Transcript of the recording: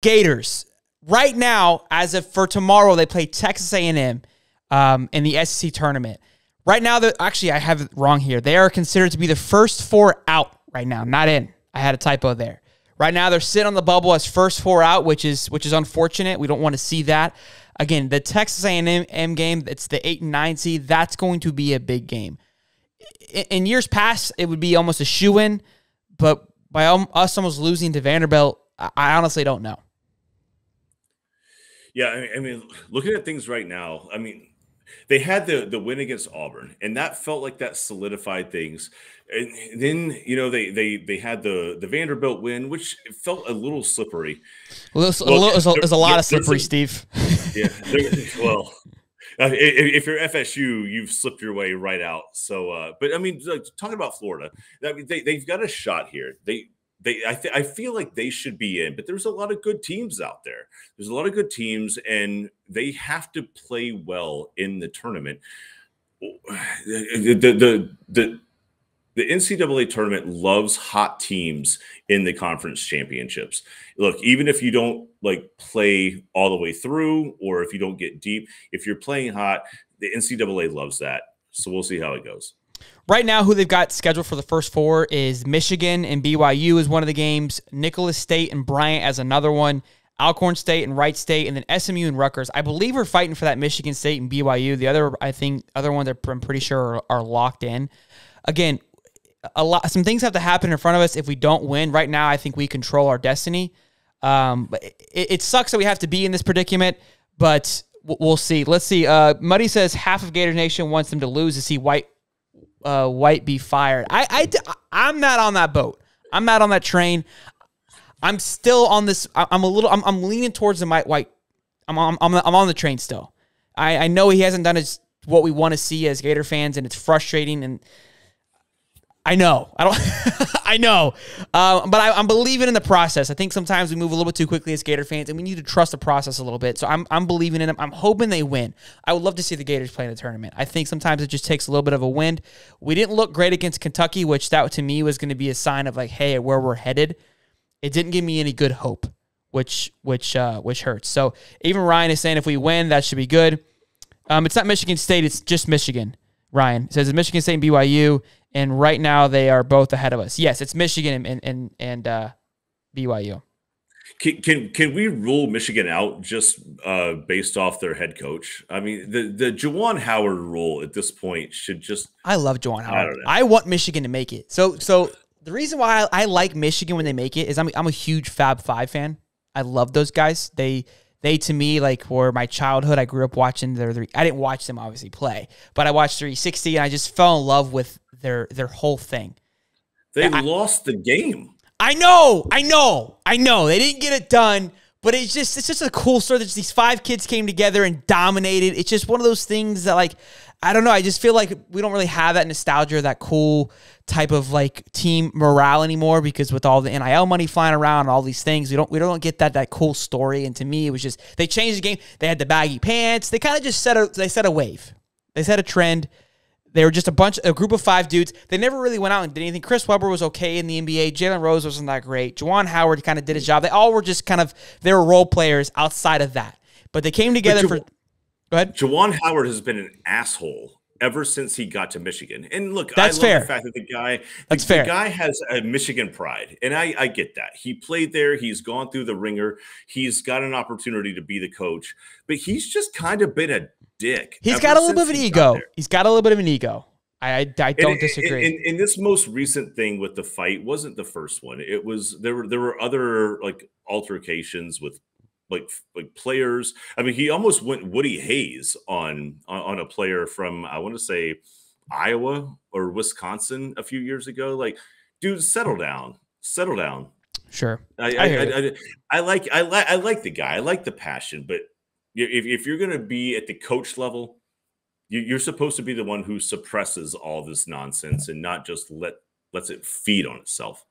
Gators. Right now, as of for tomorrow, they play Texas A&M in the SEC tournament. Right now, actually, I have it wrong here. They are considered to be the first 4 out right now, not in. I had a typo there. Right now, they're sitting on the bubble as first 4 out, which is unfortunate. We don't want to see that. Again, the Texas A&M game, it's the 8 and 9 seed. That's going to be a big game. In years past, it would be almost a shoo-in, but by us almost losing to Vanderbilt, I honestly don't know. Yeah, I mean, looking at things right now, I mean, they had the win against Auburn, and that felt like that solidified things. And then, they had the Vanderbilt win, which felt a little slippery. Well, there's a lot of slippery, Steve. Yeah. Well, if you're FSU, you've slipped your way right out. So, but I mean, talking about Florida, I mean, they've got a shot here. I feel like they should be in, but there's a lot of good teams out there. There's a lot of good teams, and they have to play well in the tournament. The NCAA tournament loves hot teams in the conference championships. Look, even if you don't play all the way through, or if you don't get deep, if you're playing hot, the NCAA loves that. So we'll see how it goes. Right now, who they've got scheduled for the first 4 is Michigan and BYU is one of the games, Nicholas State and Bryant as another one, Alcorn State and Wright State, and then SMU and Rutgers. I believe we're fighting for that Michigan State and BYU. The other ones I'm pretty sure are locked in. Again, some things have to happen in front of us if we don't win. Right now, I think we control our destiny. But it sucks that we have to be in this predicament, but we'll see. Let's see. Muddy says half of Gator Nation wants them to lose to see White be fired. I'm not on that boat. I'm not on that train. I'm still on this. I'm leaning towards the White. I'm on the train still. I know he hasn't done what we want to see as Gator fans, and it's frustrating. And I know. I know. But I'm believing in the process. I think sometimes we move a little bit too quickly as Gator fans, and we need to trust the process a little bit. So I'm believing in them. I'm hoping they win. I would love to see the Gators play in the tournament. I think sometimes it just takes a little bit of a wind. We didn't look great against Kentucky, which that to me was going to be a sign of hey, where we're headed. It didn't give me any good hope, which hurts. So even Ryan is saying if we win, that should be good. It's not Michigan State. It's just Michigan. Ryan says it's Michigan State and BYU. And right now they are both ahead of us. Yes, it's Michigan and BYU. Can we rule Michigan out just based off their head coach? I mean, the Juwan Howard rule at this point should just. I love Juwan Howard. I want Michigan to make it. So the reason why I like Michigan when they make it is I'm a huge Fab Five fan. I love those guys. They to me were my childhood. I grew up watching I didn't watch them obviously play, but I watched 360 and I just fell in love with their whole thing. They lost the game. I know. They didn't get it done, but it's just a cool story that these 5 kids came together and dominated. It's just one of those things that I don't know. I just feel like we don't really have that nostalgia or that cool type of team morale anymore because with all the NIL money flying around and all these things, we don't get that cool story. And to me, it was just they changed the game. They had the baggy pants. They kind of just set a wave. They set a trend. They were just a group of 5 dudes. They never really went out and did anything. Chris Webber was okay in the NBA. Jalen Rose wasn't that great. Juwan Howard kind of did his job. They all were just they were role players outside of that. But they came together for. Go ahead. Juwan Howard has been an asshole ever since he got to Michigan. And look, That's I love fair. the fact that the guy has a Michigan pride. And I get that. He played there. He's gone through the ringer. He's got an opportunity to be the coach. But he's just kind of been a dick. He's got a little bit of an ego. He's got a little bit of an ego. I don't disagree. And this most recent thing with the fight wasn't the first one. It was there were other altercations with players. I mean, he almost went Woody Hayes on a player from I want to say Iowa or Wisconsin a few years ago. Dude, settle down. Sure. I like the guy. I like the passion, but if you're going to be at the coach level, you're supposed to be the one who suppresses all this nonsense and not just lets it feed on itself.